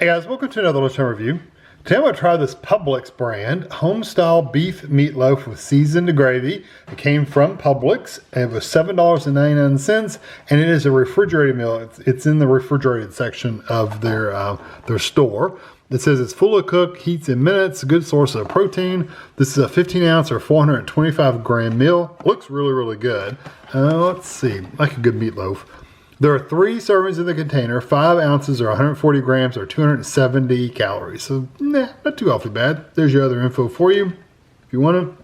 Hey guys, welcome to another Lunchtime review. Today I'm going to try this Publix brand Homestyle Beef Meatloaf with seasoned gravy. It came from Publix. It was $7.99 and it is a refrigerated meal. It's in the refrigerated section of their store. It says it's full of cook, heats in minutes, a good source of protein. This is a 15 ounce or 425 gram meal. Looks really, really good. Let's see, like a good meatloaf. There are 3 servings in the container, 5 ounces or 140 grams or 270 calories. So, not too awfully bad. There's your other info for you, if you want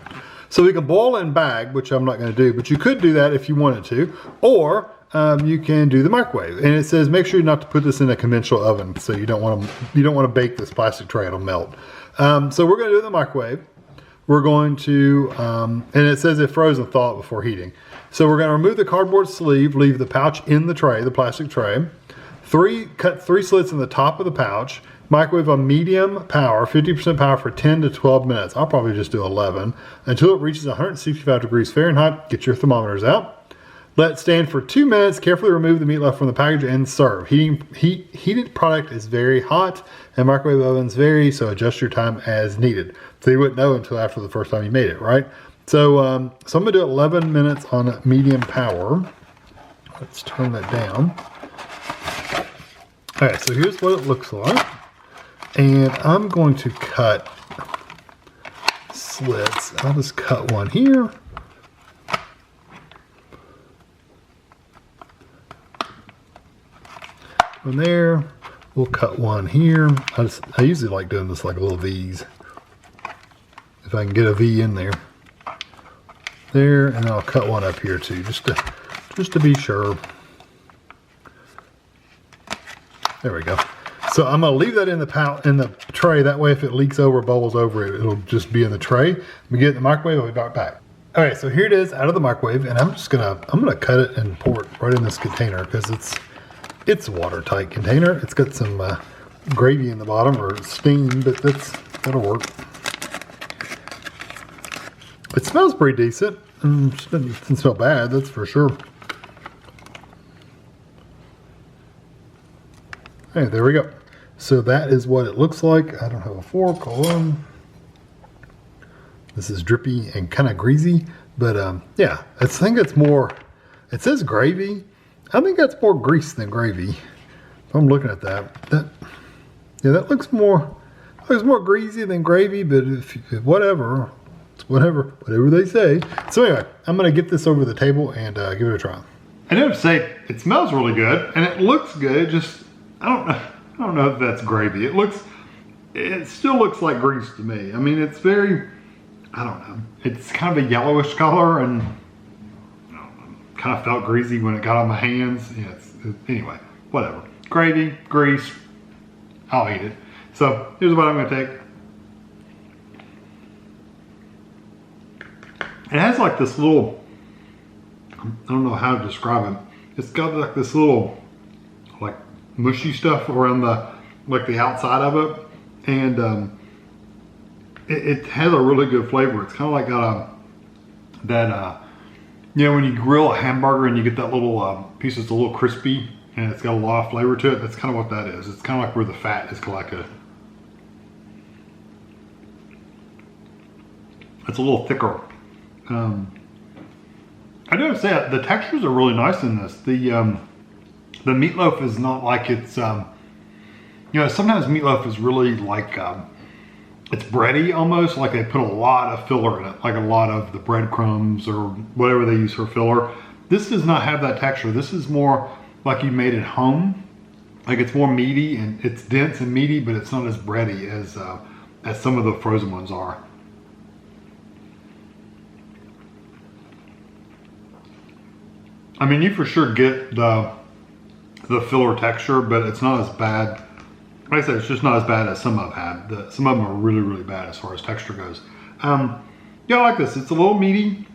to. So we can boil and bag, which I'm not going to do, but you could do that if you wanted to. Or you can do the microwave. And it says make sure not to put this in a conventional oven, so you don't want to bake this plastic tray, it'll melt. So we're going to do it in the microwave. We're going to, and it says it frozen thaw before heating. So we're going to remove the cardboard sleeve, leave the pouch in the tray, the plastic tray. Cut 3 slits in the top of the pouch. Microwave on medium power, 50% power for 10 to 12 minutes. I'll probably just do 11 until it reaches 165 degrees Fahrenheit. Get your thermometers out. Let it stand for 2 minutes. Carefully remove the meatloaf from the package and serve. Heated product is very hot and microwave ovens vary, so adjust your time as needed. So you wouldn't know until after the first time you made it, right? So, I'm going to do 11 minutes on medium power. Let's turn that down. All right, so here's what it looks like. And I'm going to cut slits. I'll just cut one here. From there, we'll cut one here. I usually like doing this like little V's. If I can get a V in there. There, and I'll cut one up here too, just to be sure. There we go. So I'm gonna leave that in the tray. That way, if it leaks over, bubbles over, it'll just be in the tray. We get it in the microwave. I'll be right back. All right, so here it is out of the microwave, and I'm gonna cut it and pour it right in this container because it's a watertight container. It's got some gravy in the bottom or steam, but that'll work. It smells pretty decent. It doesn't smell bad, that's for sure. Hey, there we go. So that is what it looks like. I don't have a fork. Hold on. This is drippy and kind of greasy, but yeah, I think it's more. It says gravy. I think that's more grease than gravy. If I'm looking at that, that looks more greasy than gravy. But whatever. Whatever they say. So anyway, I'm gonna get this over the table and give it a try. I have to say, it smells really good and it looks good. Just I don't know if that's gravy. It still looks like grease to me. I mean, it's very, I don't know. It's kind of a yellowish color and I don't know, kind of felt greasy when it got on my hands. Yeah, anyway, whatever. Gravy, grease, I'll eat it. So here's what I'm gonna take. It has like this little, I don't know how to describe it. It's got like this little, like mushy stuff around the outside of it. And it has a really good flavor. It's kind of like got you know, when you grill a hamburger and you get that little piece that's a little crispy and it's got a lot of flavor to it. That's kind of what that is. It's kind of like where the fat is collected. It's a little thicker. I do have to say the textures are really nice in this. The meatloaf is not like it's you know, sometimes meatloaf is really like it's bready almost, like they put a lot of filler in it, like a lot of the breadcrumbs or whatever they use for filler. This does not have that texture. This is more like you made it home. Like it's more meaty and it's dense and meaty, but it's not as bready as some of the frozen ones are. I mean, you for sure get the filler texture, but it's not as bad. Like I said, it's just not as bad as some I've had. Some of them are really, really bad as far as texture goes. Yeah, I like this. It's a little meaty.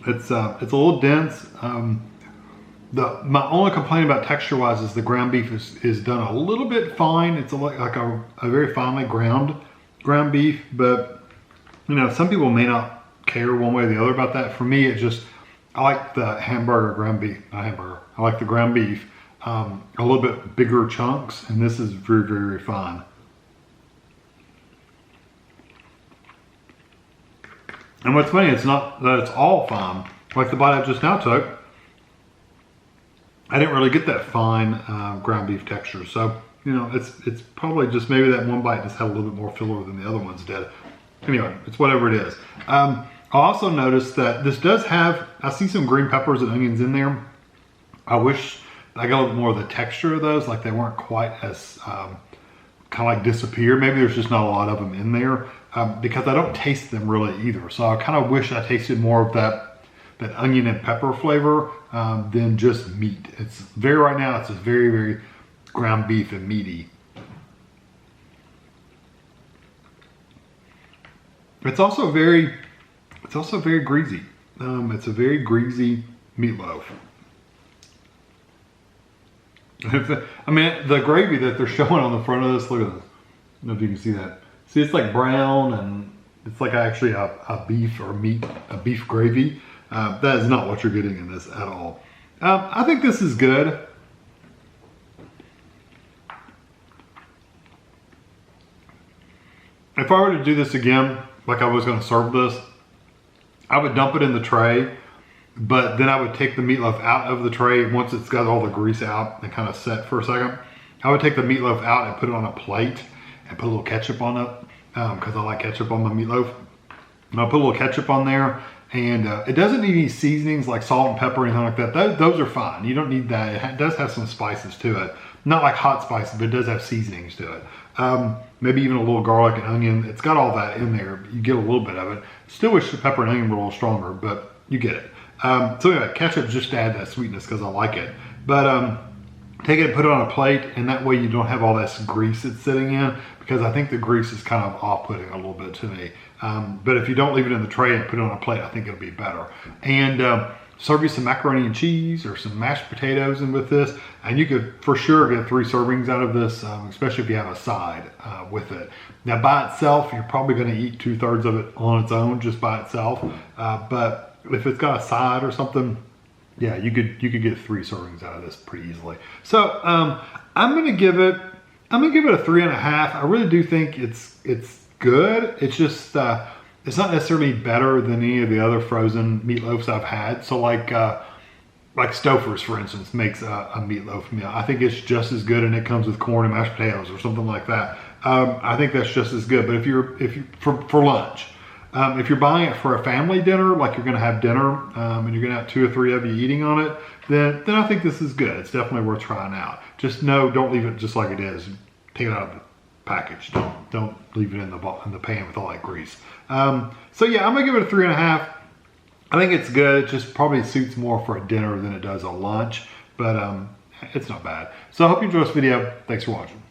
It's a little dense. My only complaint about texture-wise is the ground beef is done a little bit fine. It's like a very finely ground beef, but you know, some people may not care one way or the other about that. For me, I like the hamburger ground beef, not hamburger. I like the ground beef. a little bit bigger chunks, and this is very, very, very fine. And what's funny, it's not that it's all fine. Like the bite I just now took, I didn't really get that fine ground beef texture. So, you know, it's probably just maybe that one bite just had a little bit more filler than the other ones did. Anyway, it's whatever it is. I also noticed that this does have, I see some green peppers and onions in there. I wish I got a little bit more of the texture of those, like they weren't quite as kind of like disappeared. Maybe there's just not a lot of them in there because I don't taste them really either. So I kind of wish I tasted more of that onion and pepper flavor than just meat. It's very, right now, it's just very, very ground beef and meaty. It's also very greasy. It's a very greasy meatloaf. I mean, the gravy that they're showing on the front of this, look at this. I don't know if you can see that. See, it's like brown, and it's like actually a beef or meat, a beef gravy. That is not what you're getting in this at all. I think this is good. If I were to do this again, like I was going to serve this, I would dump it in the tray, but then I would take the meatloaf out of the tray once it's got all the grease out and kind of set for a second. I would take the meatloaf out and put it on a plate and put a little ketchup on it because I like ketchup on my meatloaf. And I'll put a little ketchup on there, and it doesn't need any seasonings like salt and pepper or anything like that. Those are fine. You don't need that. It does have some spices to it. Not like hot spices, but it does have seasonings to it. Maybe even a little garlic and onion. It's got all that in there. You get a little bit of it. Still wish the pepper and onion were a little stronger, but you get it. So anyway, ketchup just to add that sweetness because I like it. But take it and put it on a plate, and that way you don't have all this grease that's sitting in, because I think the grease is kind of off-putting a little bit to me. But if you don't leave it in the tray and put it on a plate, I think it'll be better. And serve you some macaroni and cheese or some mashed potatoes in with this, and you could for sure get 3 servings out of this, especially if you have a side with it. Now by itself, you're probably going to eat 2/3 of it on its own, just by itself. But if it's got a side or something, yeah, you could get 3 servings out of this pretty easily. So I'm gonna give it a 3.5. I really do think it's good. It's just it's not necessarily better than any of the other frozen meatloafs I've had. So like Stouffer's, for instance, makes a meatloaf meal. I think it's just as good, and it comes with corn and mashed potatoes or something like that. I think that's just as good. But if you for lunch, if you're buying it for a family dinner, like you're going to have dinner, and you're going to have 2 or 3 of you eating on it, then I think this is good. It's definitely worth trying out. Just don't leave it just like it is. Take it out of the package. Don't leave it in the pan with all that grease. So yeah, I'm gonna give it a 3.5. I think it's good. It just probably suits more for a dinner than it does a lunch, but it's not bad. So I hope you enjoyed this video. Thanks for watching.